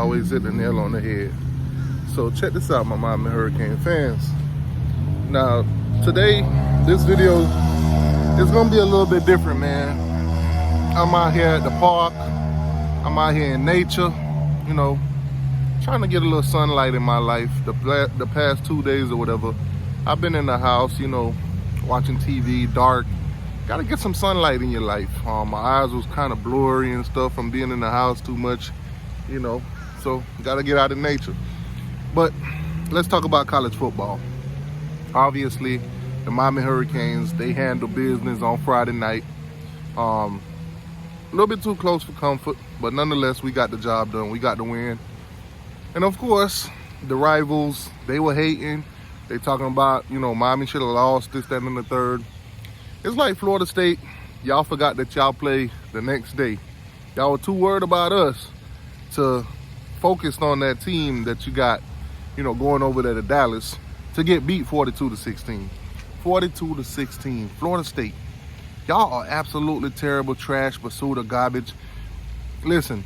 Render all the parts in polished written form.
always hit the nail on the head. So check this out, my Miami Hurricane fans. Now, today, this video is gonna be a little bit different, man. I'm out here at the park. I'm out here in nature, you know, trying to get a little sunlight in my life. The past 2 days or whatever, I've been in the house, you know, watching TV, dark. Gotta get some sunlight in your life. My eyes was kind of blurry and stuff from being in the house too much, you know, so gotta get out in nature. But let's talk about college football. Obviously, the Miami Hurricanes, they handle business on Friday night. A little bit too close for comfort, but nonetheless, we got the job done. We got the win. And of course, the rivals, they were hating. They talking about, you know, Miami should have lost this, that, and the third. It's like Florida State. Y'all forgot that y'all play the next day. Y'all were too worried about us to focus on that team that you got, you know, going over there to Dallas to get beat 42-16. 42-16, Florida State. Y'all are absolutely terrible, trash, pursuit of garbage. Listen,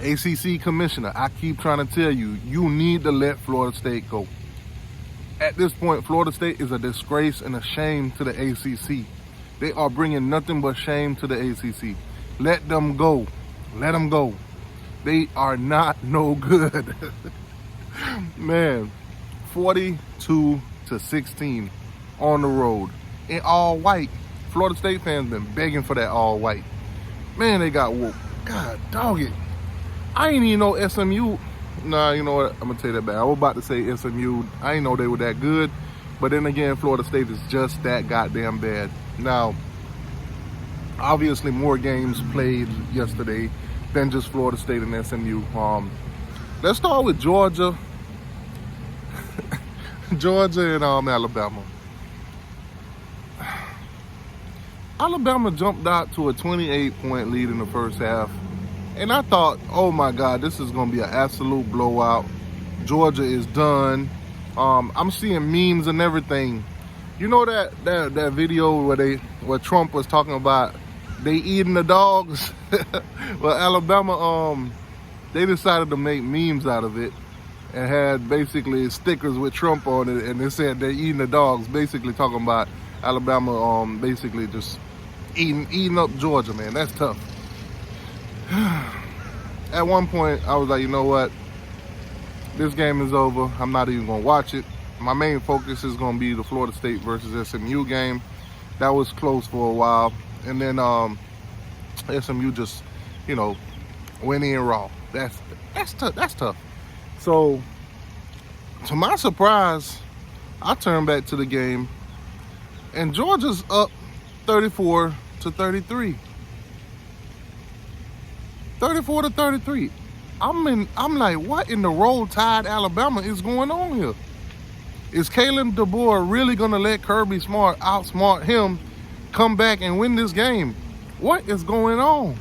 ACC commissioner, I keep trying to tell you, you need to let Florida State go. At this point, Florida State is a disgrace and a shame to the ACC. They are bringing nothing but shame to the ACC. Let them go. Let them go. They are not no good. Man, 42-16 on the road in all white. Florida State fans been begging for that all white. Man, they got whooped. God dog it. I ain't even know SMU. Nah, you know what? I'm gonna take that back. I was about to say SMU. I ain't know they were that good. But then again, Florida State is just that goddamn bad. Now, obviously more games played yesterday than just Florida State and SMU. Let's start with Georgia. Georgia and Alabama. Alabama jumped out to a 28-point lead in the first half. And I thought, oh my God, this is going to be an absolute blowout. Georgia is done. I'm seeing memes and everything. You know that video where Trump was talking about they eating the dogs? Well, Alabama, they decided to make memes out of it and had basically stickers with Trump on it, and they said they're eating the dogs, basically talking about Alabama basically just eating up Georgia, man. That's tough. At one point, I was like, you know what? This game is over. I'm not even going to watch it. My main focus is going to be the Florida State versus SMU game. That was close for a while. And then SMU just, you know, went in raw. That's tough. So, to my surprise, I turned back to the game, and Georgia's up 34-33. 34-33. I'm like, what in the Roll Tide Alabama is going on here? Is Kalen DeBoer really gonna let Kirby Smart outsmart him, come back and win this game? What is going on?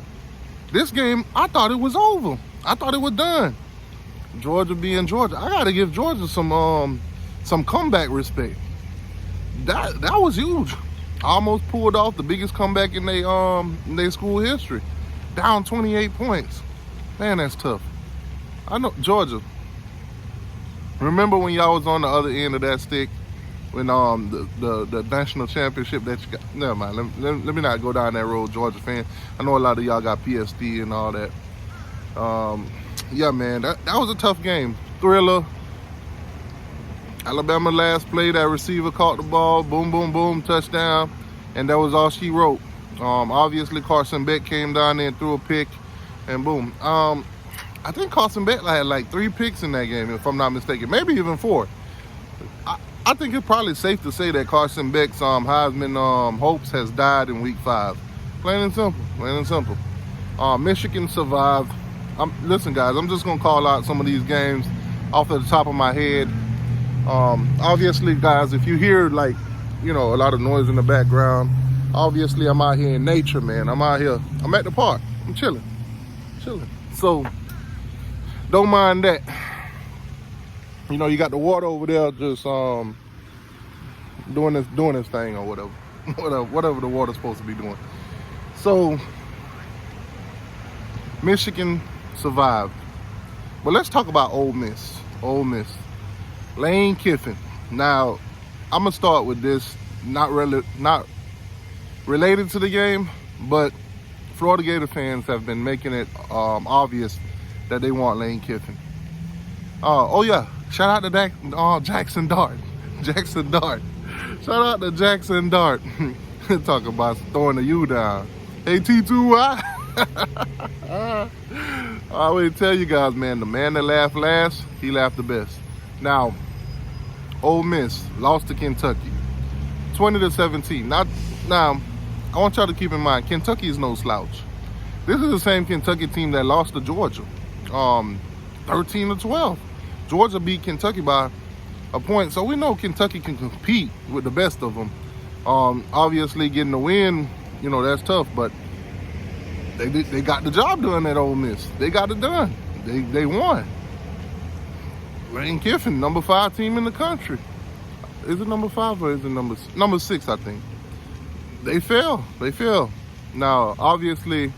This game, I thought it was over. I thought it was done. Georgia being Georgia, I gotta give Georgia some comeback respect. That was huge. Almost pulled off the biggest comeback in their school history. Down 28 points. Man, that's tough. I know, Georgia. Remember when y'all was on the other end of that stick? When the national championship that you got? Never mind. Let me not go down that road, Georgia fan. I know a lot of y'all got PSD and all that. Yeah, man, that was a tough game. Thriller. Alabama last play, that receiver caught the ball. Boom, boom, boom, touchdown. And that was all she wrote. Obviously, Carson Beck came down there and threw a pick, and boom. I think Carson Beck had like 3 picks in that game, if I'm not mistaken. Maybe even 4. I think it's probably safe to say that Carson Beck's Heisman hopes has died in week 5. Plain and simple. Plain and simple. Michigan survived. Listen, guys, I'm just going to call out some of these games off of the top of my head. Obviously, guys, if you hear, like, you know, a lot of noise in the background, obviously, I'm out here in nature, man. I'm out here. I'm at the park. I'm chilling. So, don't mind that. You know, you got the water over there just doing this thing or whatever. whatever the water's supposed to be doing. So, Michigan survived. But let's talk about Ole Miss. Ole Miss. Lane Kiffin. Now, I'm gonna start with this. Not related to the game, but Florida Gator fans have been making it obvious that they want Lane Kiffin. Oh yeah, shout out to Jackson Dart. Jackson Dart. Shout out to Jackson Dart. Talk about throwing the U down. Hey T2Y. I always tell you guys, man, the man that laughed last, he laughed the best. Now, Ole Miss lost to Kentucky, 20-17. Now, I want y'all to keep in mind, Kentucky is no slouch. This is the same Kentucky team that lost to Georgia, 13-12. Georgia beat Kentucky by a point, so we know Kentucky can compete with the best of them. Obviously, getting the win, you know, that's tough, but they got the job done at Ole Miss. They got it done. They won. Lane Kiffin, number 5 team in the country. Is it number 5 or is it number 6? I think they fell. Now, obviously,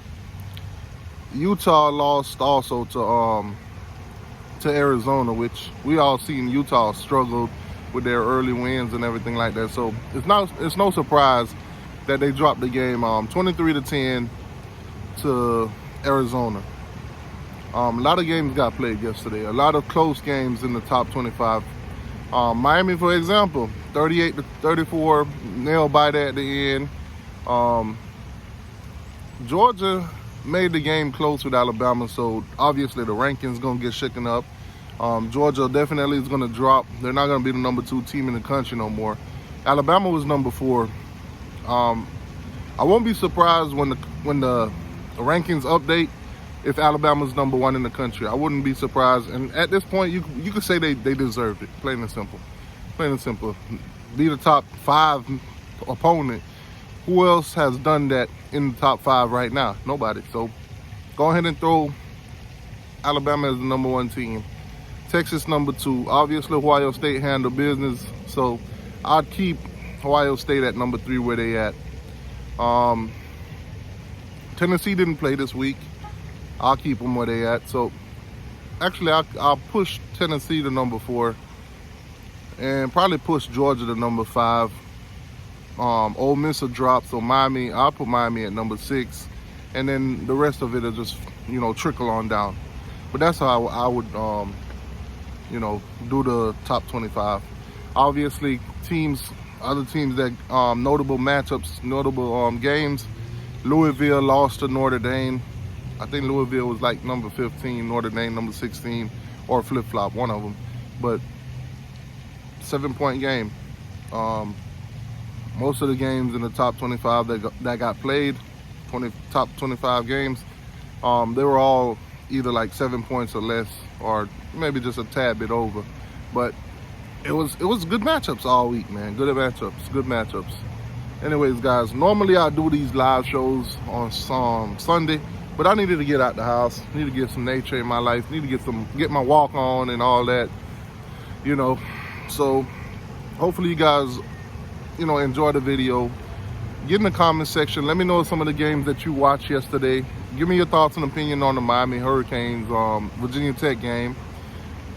Utah lost also to Arizona, which we all seen Utah struggled with their early wins and everything like that. So it's no surprise that they dropped the game 23-10 to Arizona. A lot of games got played yesterday. A lot of close games in the top 25. Miami, for example, 38-34, nail biter at the end. Georgia made the game close with Alabama, so obviously the rankings gonna get shaken up. Georgia definitely is gonna drop. They're not gonna be the number 2 team in the country no more. Alabama was number 4. I won't be surprised when the rankings update if Alabama's number 1 in the country. I wouldn't be surprised. And at this point, you could say they deserved it. Plain and simple. Plain and simple. Be the top 5 opponent. Who else has done that in the top 5 right now? Nobody. So go ahead and throw Alabama as the number 1 team. Texas number 2. Obviously, Ohio State handled business. So I'd keep Ohio State at number 3 where they at. Tennessee didn't play this week. I'll keep them where they at. So actually, I'll push Tennessee to number 4 and probably push Georgia to number 5. Ole Miss will drop, so Miami, I'll put Miami at number 6, and then the rest of it will just, you know, trickle on down. But that's how I would, you know, do the top 25. Obviously, other teams that notable matchups, notable games. Louisville lost to Notre Dame. I think Louisville was like number 15, Notre Dame number 16, or flip-flop, one of them. But 7-point game. Most of the games in the top 25 that got played, top 25 games, they were all either like 7 points or less, or maybe just a tad bit over. But it was good matchups all week, man. Good matchups. Anyways, guys, normally I do these live shows on Sunday, but I needed to get out the house. Need to get some nature in my life. Need to get my walk on and all that, you know. So hopefully you guys, you know, enjoy the video. Get in the comment section. Let me know some of the games that you watched yesterday. Give me your thoughts and opinion on the Miami Hurricanes Virginia Tech game.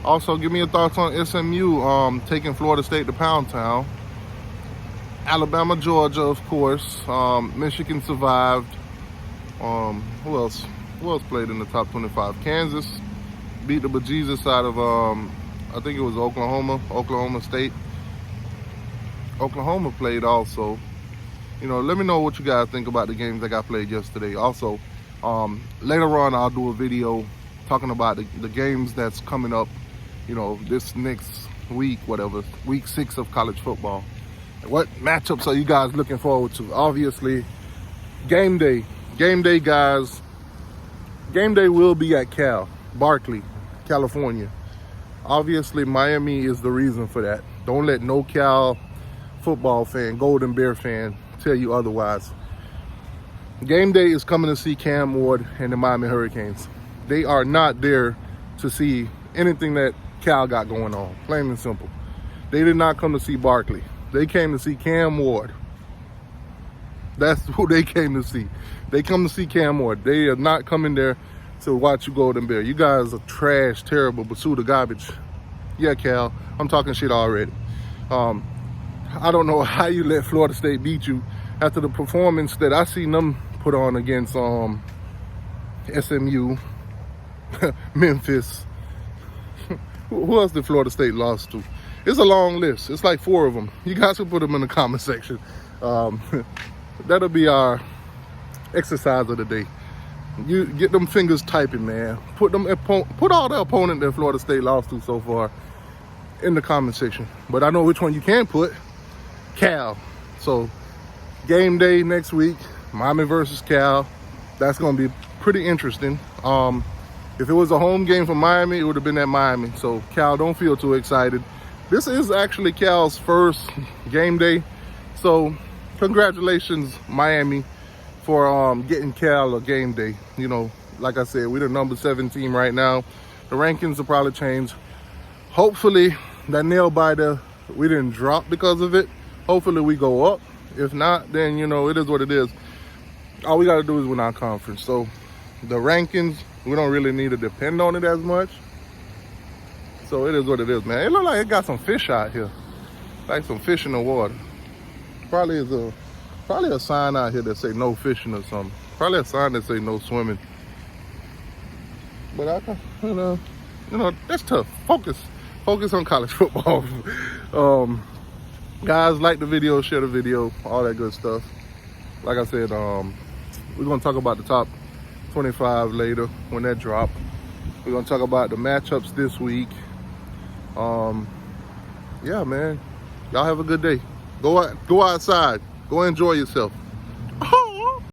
Also, give me your thoughts on SMU taking Florida State to Pound Town. Alabama, Georgia, of course. Michigan survived. Who else? Who else played in the top 25? Kansas beat the bejesus out of, I think it was Oklahoma State. Oklahoma played also. You know, let me know what you guys think about the games that got played yesterday. Also, later on, I'll do a video talking about the games that's coming up, you know, this next week, whatever, week 6 of college football. What matchups are you guys looking forward to? Obviously, game day. Game day, guys. Game day will be at Berkeley, California. Obviously, Miami is the reason for that. Don't let no Cal football fan, Golden Bear fan, tell you otherwise. Game day is coming to see Cam Ward and the Miami Hurricanes. They are not there to see anything that Cal got going on, plain and simple. They did not come to see Berkeley. They came to see Cam Ward. That's who they came to see. They come to see Cam Ward. They are not coming there to watch you Golden Bear. You guys are trash, terrible, Basuda garbage. Yeah, Cal, I'm talking shit already. I don't know how you let Florida State beat you after the performance that I seen them put on against SMU, Memphis. Who else did Florida State lost to? It's a long list. It's like 4 of them. You guys can put them in the comment section. That'll be our exercise of the day. You get them fingers typing, man. Put all the opponent that Florida State lost to so far in the comment section. But I know which one you can put. Cal. So game day next week, Miami versus Cal. That's gonna be pretty interesting. If it was a home game for Miami, it would have been at Miami. So Cal, don't feel too excited. This is actually Cal's first game day. So congratulations, Miami, for getting Cal a game day. You know, like I said, we're the number 7 team right now. The rankings will probably change. Hopefully that nail biter, we didn't drop because of it. Hopefully we go up. If not, then, you know, it is what it is. All we got to do is win our conference. So the rankings, we don't really need to depend on it as much. So it is what it is, man. It look like it got some fish out here. Like some fish in the water. Probably a sign out here that say no fishing or something. Probably a sign that say no swimming. But you know, that's tough. Focus on college football. Guys, like the video, share the video, all that good stuff. Like I said, we're gonna talk about the top 25 later when that drop. We're gonna talk about the matchups this week. Yeah, man. Y'all have a good day. Go outside. Go enjoy yourself.